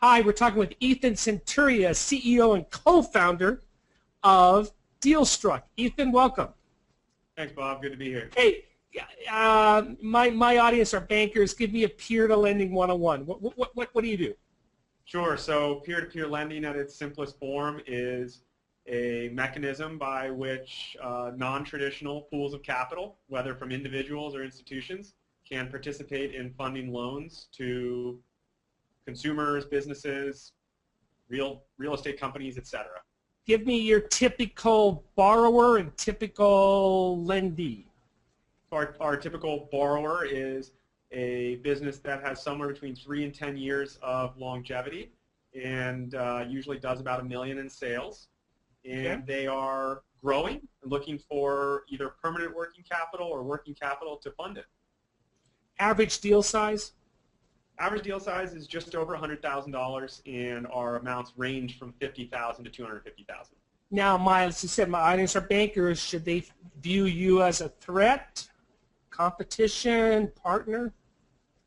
Hi, we're talking with Ethan Senturia, CEO and co-founder of Dealstruck. Ethan, welcome. Thanks, Bob. Good to be here. Hey, my audience are bankers. Give me a peer-to-lending 101. What do you do? Sure. So peer-to-peer lending at its simplest form is a mechanism by which non-traditional pools of capital, whether from individuals or institutions, can participate in funding loans to consumers, businesses, real estate companies, etc. Give me your typical borrower and typical lendee. Our typical borrower is a business that has somewhere between 3 and 10 years of longevity and usually does about $1 million in sales. And they are growing and looking for either permanent working capital or working capital to fund it. Average deal size? Average deal size is just over $100,000, and our amounts range from $50,000 to $250,000. Now, as you said, my audience are bankers. Should they view you as a threat, competition, partner?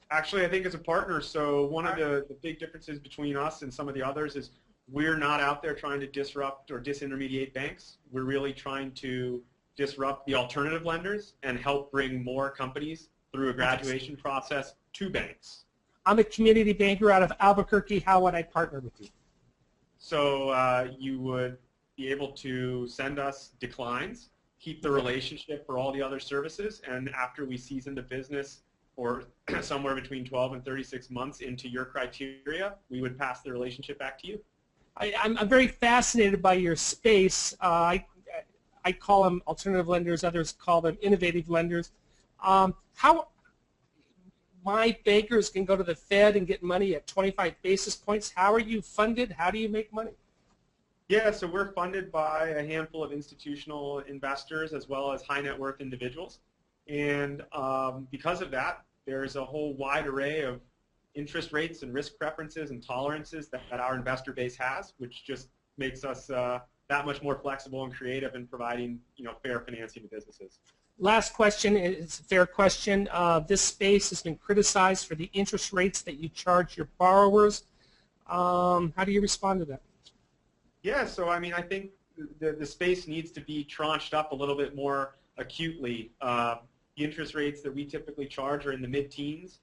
Actually, I think it's a partner. So one of the big differences between us and some of the others is we're not out there trying to disrupt or disintermediate banks. We're really trying to disrupt the alternative lenders and help bring more companies through a graduation process to banks. I'm a community banker out of Albuquerque. How would I partner with you? So you would be able to send us declines, keep the relationship for all the other services, and after we season the business or somewhere between 12 and 36 months into your criteria, we would pass the relationship back to you. I'm very fascinated by your space. I call them alternative lenders. Others call them innovative lenders. How my bankers can go to the Fed and get money at 25 basis points. How are you funded? How do you make money? Yeah, so we're funded by a handful of institutional investors as well as high net worth individuals. And because of that, there's a whole wide array of interest rates and risk preferences and tolerances that our investor base has, which just makes us that much more flexible and creative in providing fair financing to businesses. Last question, it's a fair question. This space has been criticized for the interest rates that you charge your borrowers. How do you respond to that? Yeah, so I mean, I think the space needs to be tranched up a little bit more acutely. The interest rates that we typically charge are in the mid-teens,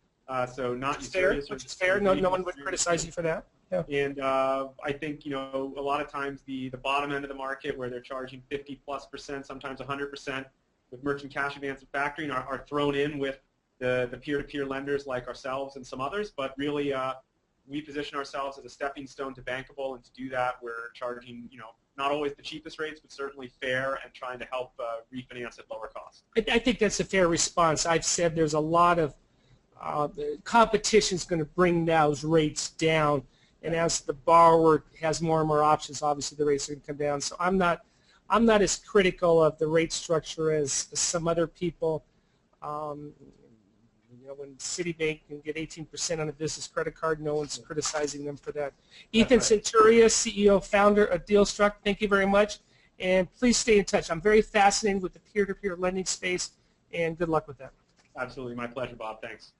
so not usurious. Which is fair. No one would criticize you for that. Yeah. And I think a lot of times the bottom end of the market where they're charging 50+%, sometimes 100%. With merchant cash advance and factoring are thrown in with the peer-to-peer lenders like ourselves and some others, but really we position ourselves as a stepping stone to bankable, and to do that we're charging not always the cheapest rates, but certainly fair, and trying to help refinance at lower cost. I think that's a fair response. I've said there's a lot of competition is going to bring those rates down, and as the borrower has more and more options, obviously the rates are going to come down. So I'm not as critical of the rate structure as some other people. When Citibank can get 18% on a business credit card, no one's criticizing them for that. Ethan Senturia, CEO, founder of Dealstruck, thank you very much. And please stay in touch. I'm very fascinated with the peer-to-peer lending space, and good luck with that. Absolutely. My pleasure, Bob. Thanks.